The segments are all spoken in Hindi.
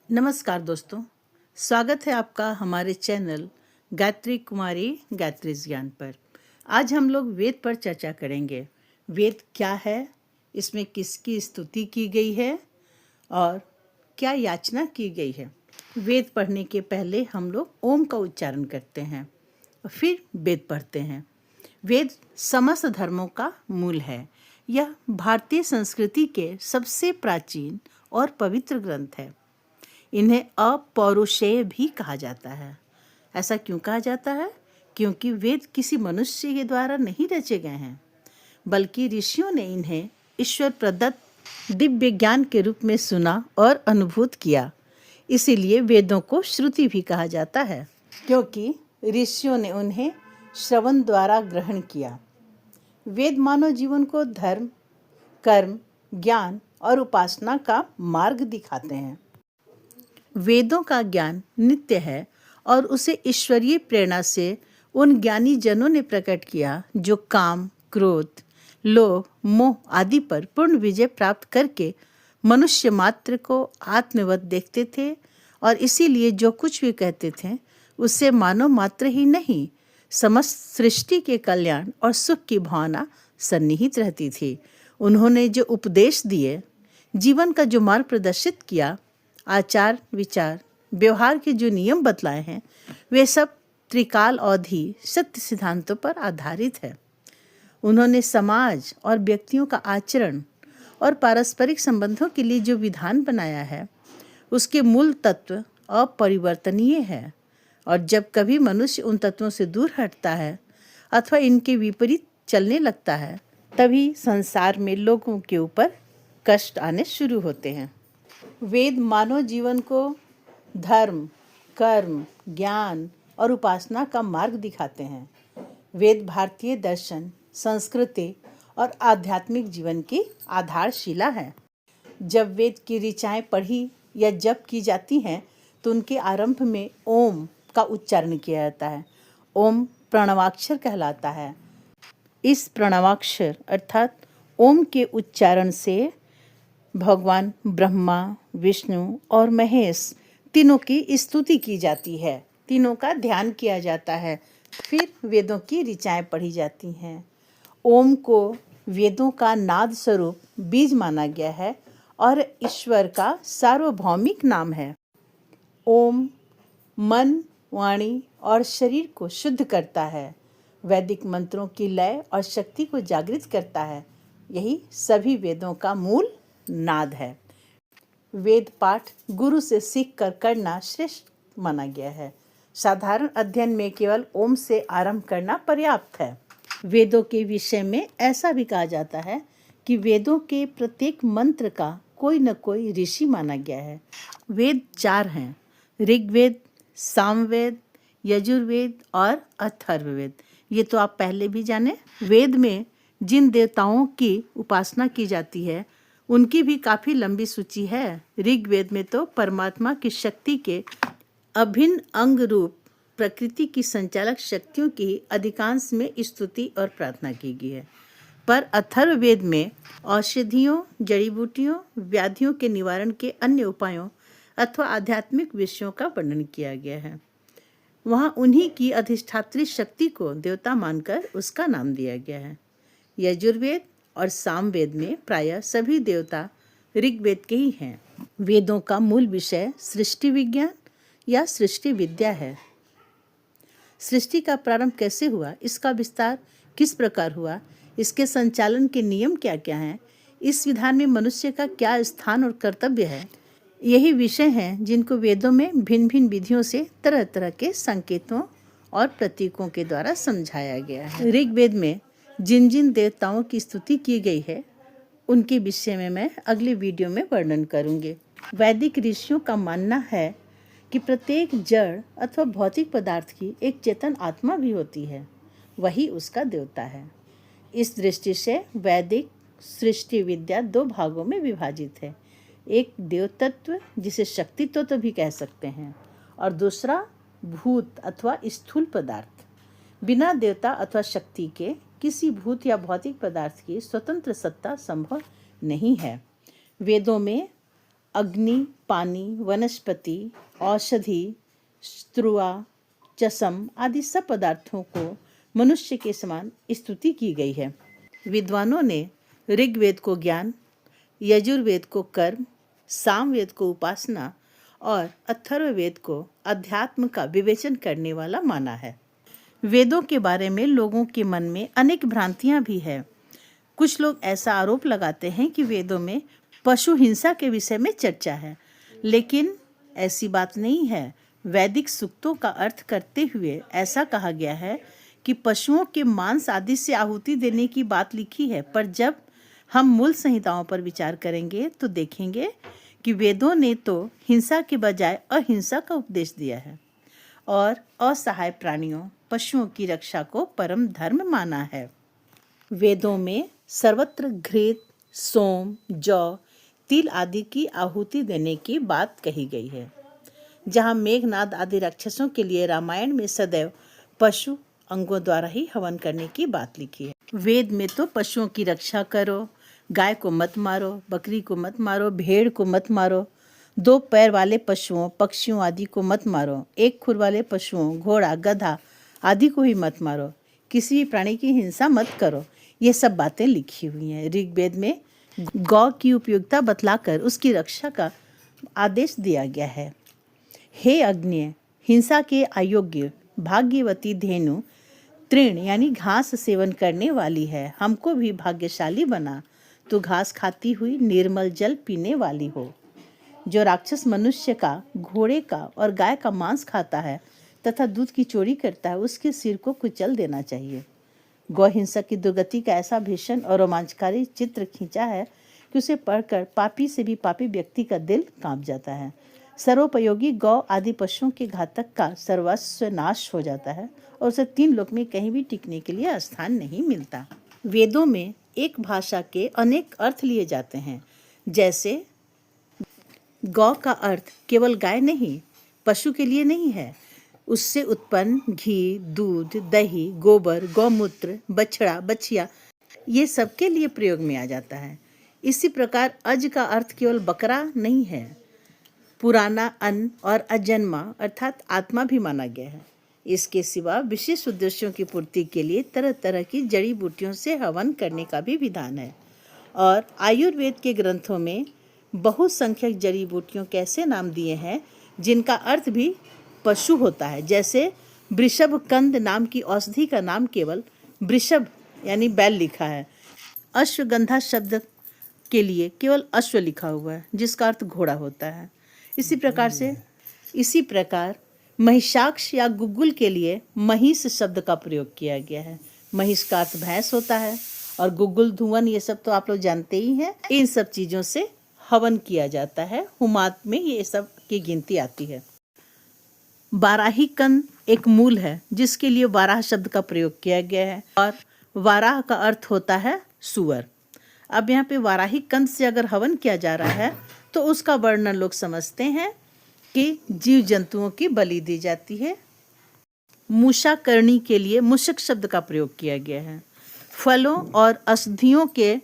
नमस्कार दोस्तों, स्वागत है आपका हमारे चैनल गायत्री कुमारी गायत्री ज्ञान पर। आज हम लोग वेद पर चर्चा करेंगे। वेद क्या है, इसमें किसकी स्तुति की गई है और क्या याचना की गई है। वेद पढ़ने के पहले हम लोग ओम का उच्चारण करते हैं और फिर वेद पढ़ते हैं। वेद समस्त धर्मों का मूल है। यह भारतीय संस्कृति के सबसे प्राचीन और पवित्र ग्रंथ है। इन्हें अपौरुषेय भी कहा जाता है। ऐसा क्यों कहा जाता है? क्योंकि वेद किसी मनुष्य के द्वारा नहीं रचे गए हैं, बल्कि ऋषियों ने इन्हें ईश्वर प्रदत्त दिव्य ज्ञान के रूप में सुना और अनुभूत किया। इसीलिए वेदों को श्रुति भी कहा जाता है, क्योंकि ऋषियों ने उन्हें श्रवण द्वारा ग्रहण किया। वेद मानव जीवन को धर्म, कर्म, ज्ञान और उपासना का मार्ग दिखाते हैं। वेदों का ज्ञान नित्य है और उसे ईश्वरीय प्रेरणा से उन ज्ञानी जनों ने प्रकट किया जो काम, क्रोध, लोभ, मोह आदि पर पूर्ण विजय प्राप्त करके मनुष्य मात्र को आत्मवत देखते थे और इसीलिए जो कुछ भी कहते थे उससे मानव मात्र ही नहीं, समस्त सृष्टि के कल्याण और सुख की भावना सन्निहित रहती थी। उन्होंने जो उपदेश दिए, जीवन का जो मार्ग प्रदर्शित किया, आचार विचार व्यवहार के जो नियम बतलाए हैं, वे सब त्रिकाल अवधि सत्य सिद्धांतों पर आधारित है। उन्होंने समाज और व्यक्तियों का आचरण और पारस्परिक संबंधों के लिए जो विधान बनाया है, उसके मूल तत्व अपरिवर्तनीय है और जब कभी मनुष्य उन तत्वों से दूर हटता है अथवा इनके विपरीत चलने लगता है, तभी संसार में लोगों के ऊपर कष्ट आने शुरू होते हैं। वेद मानव जीवन को धर्म, कर्म, ज्ञान और उपासना का मार्ग दिखाते हैं। वेद भारतीय दर्शन, संस्कृति और आध्यात्मिक जीवन की आधारशिला है। जब वेद की ऋचाएं पढ़ी या जप की जाती हैं तो उनके आरंभ में ओम का उच्चारण किया जाता है। ओम प्रणवाक्षर कहलाता है। इस प्रणवाक्षर अर्थात ओम के उच्चारण से भगवान ब्रह्मा, विष्णु और महेश तीनों की स्तुति की जाती है, तीनों का ध्यान किया जाता है। फिर वेदों की ऋचाएं पढ़ी जाती हैं। ओम को वेदों का नाद स्वरूप बीज माना गया है और ईश्वर का सार्वभौमिक नाम है। ओम मन, वाणी और शरीर को शुद्ध करता है, वैदिक मंत्रों की लय और शक्ति को जागृत करता है। यही सभी वेदों का मूल नाद है। वेद पाठ गुरु से सीख कर करना श्रेष्ठ माना गया है। साधारण अध्ययन में केवल ओम से आरंभ करना पर्याप्त है। वेदों के विषय में ऐसा भी कहा जाता है कि वेदों के प्रत्येक मंत्र का कोई न कोई ऋषि माना गया है। वेद 4 हैं: ऋग्वेद, सामवेद, यजुर्वेद और अथर्ववेद। ये तो आप पहले भी जाने। वेद में जिन देवताओं की उपासना की जाती है उनकी भी काफ़ी लंबी सूची है। ऋग्वेद में तो परमात्मा की शक्ति के अभिन्न अंग रूप प्रकृति की संचालक शक्तियों की अधिकांश में स्तुति और प्रार्थना की गई है। पर अथर्ववेद में औषधियों, जड़ी बूटियों, व्याधियों के निवारण के अन्य उपायों अथवा आध्यात्मिक विषयों का वर्णन किया गया है। वहाँ उन्हीं की अधिष्ठात्री शक्ति को देवता मानकर उसका नाम दिया गया है। यजुर्वेद और सामवेद में प्रायः सभी देवता ऋग्वेद के ही हैं। वेदों का मूल विषय सृष्टि विज्ञान या सृष्टि विद्या है। सृष्टि का प्रारंभ कैसे हुआ, इसका विस्तार किस प्रकार हुआ, इसके संचालन के नियम क्या क्या हैं, इस विधान में मनुष्य का क्या स्थान और कर्तव्य है, यही विषय हैं जिनको वेदों में भिन्न भिन्न विधियों से तरह तरह के संकेतों और प्रतीकों के द्वारा समझाया गया है। ऋग्वेद में जिन जिन देवताओं की स्तुति की गई है उनके विषय में मैं अगले वीडियो में वर्णन करूंगी। वैदिक ऋषियों का मानना है कि प्रत्येक जड़ अथवा भौतिक पदार्थ की एक चेतन आत्मा भी होती है, वही उसका देवता है। इस दृष्टि से वैदिक सृष्टि विद्या 2 भागों में विभाजित है। एक देव तत्व जिसे शक्ति तत्व भी कह सकते हैं और दूसरा भूत अथवा स्थूल पदार्थ। बिना देवता अथवा शक्ति के किसी भूत या भौतिक पदार्थ की स्वतंत्र सत्ता संभव नहीं है। वेदों में अग्नि, पानी, वनस्पति, औषधि, स्त्रुआ, चषम आदि सब पदार्थों को मनुष्य के समान स्तुति की गई है। विद्वानों ने ऋग्वेद को ज्ञान, यजुर्वेद को कर्म, सामवेद को उपासना और अथर्ववेद को अध्यात्म का विवेचन करने वाला माना है। वेदों के बारे में लोगों के मन में अनेक भ्रांतियां भी है। कुछ लोग ऐसा आरोप लगाते हैं कि वेदों में पशु हिंसा के विषय में चर्चा है, लेकिन ऐसी बात नहीं है। वैदिक सूक्तों का अर्थ करते हुए ऐसा कहा गया है कि पशुओं के मांस आदि से आहुति देने की बात लिखी है, पर जब हम मूल संहिताओं पर विचार करेंगे तो देखेंगे कि वेदों ने तो हिंसा के बजाय अहिंसा का उपदेश दिया है और असहाय प्राणियों, पशुओं की रक्षा को परम धर्म माना है। वेदों में सर्वत्र घृत, सोम, जौ, तिल आदि की आहुति देने की बात कही गई है। जहाँ मेघनाद आदि राक्षसों के लिए रामायण में सदैव पशु अंगों द्वारा ही हवन करने की बात लिखी है। वेद में तो पशुओं की रक्षा करो, गाय को मत मारो, बकरी को मत मारो, भेड़ को मत मारो, 2 पैर वाले पशुओं, पक्षियों आदि को मत मारो, 1 खुर वाले पशुओं, घोड़ा, गधा आदि को ही मत मारो, किसी भी प्राणी की हिंसा मत करो। ये सब बातें लिखी हुई हैं। ऋग्वेद में गौ की उपयोगिता बतलाकर उसकी रक्षा का आदेश दिया गया है। हे अग्नि, हिंसा के अयोग्य भाग्यवती धेनु तृण यानी घास सेवन करने वाली है, हमको भी भाग्यशाली बना, तो घास खाती हुई निर्मल जल पीने वाली हो। जो राक्षस मनुष्य का, घोड़े का और गाय का मांस खाता है तथा दूध की चोरी करता है, उसके सिर को कुचल देना चाहिए। गौ हिंसा की दुर्गति का ऐसा भीषण और रोमांचकारी चित्र खींचा है कि उसे पढ़कर पापी से भी पापी व्यक्ति का दिल कांप जाता है। सर्वोपयोगी गौ आदि पशुओं के घातक का सर्वस्व नाश हो जाता है और उसे 3 लोक में कहीं भी टिकने के लिए स्थान नहीं मिलता। वेदों में एक भाषा के अनेक अर्थ लिए जाते हैं। जैसे गौ का अर्थ केवल गाय नहीं, पशु के लिए नहीं है, उससे उत्पन्न घी, दूध, दही, गोबर, गौमूत्र, बछड़ा, बछिया ये सबके लिए प्रयोग में आ जाता है। इसी प्रकार अज का अर्थ केवल बकरा नहीं है, पुराना, अन्न और अजन्मा अर्थात आत्मा भी माना गया है। इसके सिवा विशेष उद्देश्यों की पूर्ति के लिए तरह तरह की जड़ी बूटियों से हवन करने का भी विधान है। और आयुर्वेद के ग्रंथों में बहुसंख्यक जड़ी बूटियों के ऐसे नाम दिए हैं जिनका अर्थ भी पशु होता है। जैसे वृषभ कंद नाम की औषधि का नाम केवल वृषभ यानी बैल लिखा है। अश्वगंधा शब्द के लिए केवल अश्व लिखा हुआ है जिसका अर्थ घोड़ा होता है। इसी प्रकार महिषाक्ष या गुग्गुल के लिए महिष शब्द का प्रयोग किया गया है। महिष का अर्थ भैंस होता है और गुग्गुल, धुवन ये सब तो आप लोग जानते ही हैं। इन सब चीज़ों से हवन किया जाता है। हुमात में ये सब की गिनती आती है। वाराही कंद एक मूल है जिसके लिए वाराह शब्द का प्रयोग किया गया है और वाराह का अर्थ होता है सुअर। अब यहाँ पे वाराही कंद से अगर हवन किया जा रहा है तो उसका वर्णन लोग समझते हैं कि जीव जंतुओं की बलि दी जाती है। मूषा करनी के लिए मूषक शब्द का प्रयोग किया गया है। फलों और औषधियों के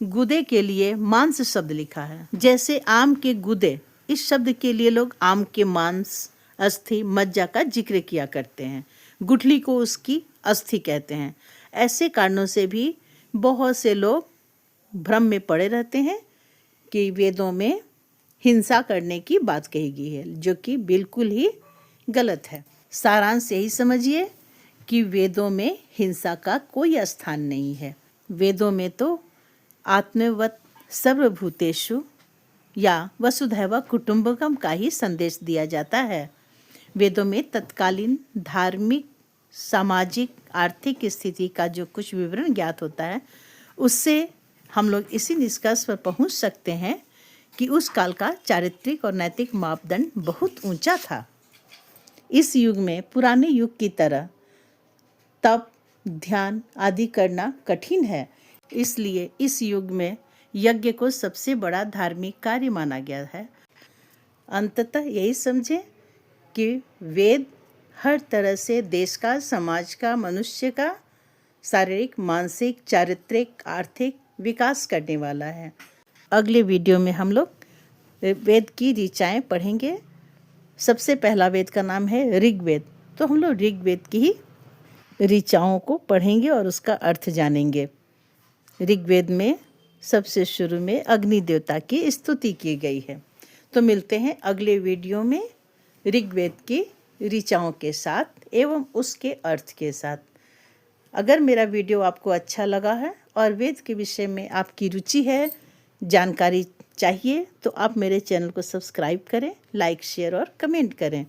गुदे के लिए मांस शब्द लिखा है। जैसे आम के गुदे, इस शब्द के लिए लोग आम के मांस, अस्थि, मज्जा का जिक्र किया करते हैं। गुठली को उसकी अस्थि कहते हैं। ऐसे कारणों से भी बहुत से लोग भ्रम में पड़े रहते हैं कि वेदों में हिंसा करने की बात कही गई है, जो कि बिल्कुल ही गलत है। सारांश यही समझिए कि वेदों में हिंसा का कोई स्थान नहीं है। वेदों में तो आत्मवत सर्वभूतेषु या वसुधैव कुटुंबकम का ही संदेश दिया जाता है। वेदों में तत्कालीन धार्मिक, सामाजिक, आर्थिक स्थिति का जो कुछ विवरण ज्ञात होता है, उससे हम लोग इसी निष्कर्ष पर पहुंच सकते हैं कि उस काल का चारित्रिक और नैतिक मापदंड बहुत ऊंचा था। इस युग में पुराने युग की तरह तप, ध्यान आदि करना कठिन है, इसलिए इस युग में यज्ञ को सबसे बड़ा धार्मिक कार्य माना गया है। अंततः यही समझें कि वेद हर तरह से देश का, समाज का, मनुष्य का शारीरिक, मानसिक, चारित्रिक, आर्थिक विकास करने वाला है। अगले वीडियो में हम लोग वेद की ऋचाएँ पढ़ेंगे। सबसे पहला वेद का नाम है ऋग्वेद, तो हम लोग ऋग्वेद की ही ऋचाओं को पढ़ेंगे और उसका अर्थ जानेंगे। ऋग्वेद में सबसे शुरू में अग्नि देवता की स्तुति की गई है। तो मिलते हैं अगले वीडियो में ऋग्वेद की ऋचाओं के साथ एवं उसके अर्थ के साथ। अगर मेरा वीडियो आपको अच्छा लगा है और वेद के विषय में आपकी रुचि है, जानकारी चाहिए, तो आप मेरे चैनल को सब्सक्राइब करें, लाइक, शेयर और कमेंट करें।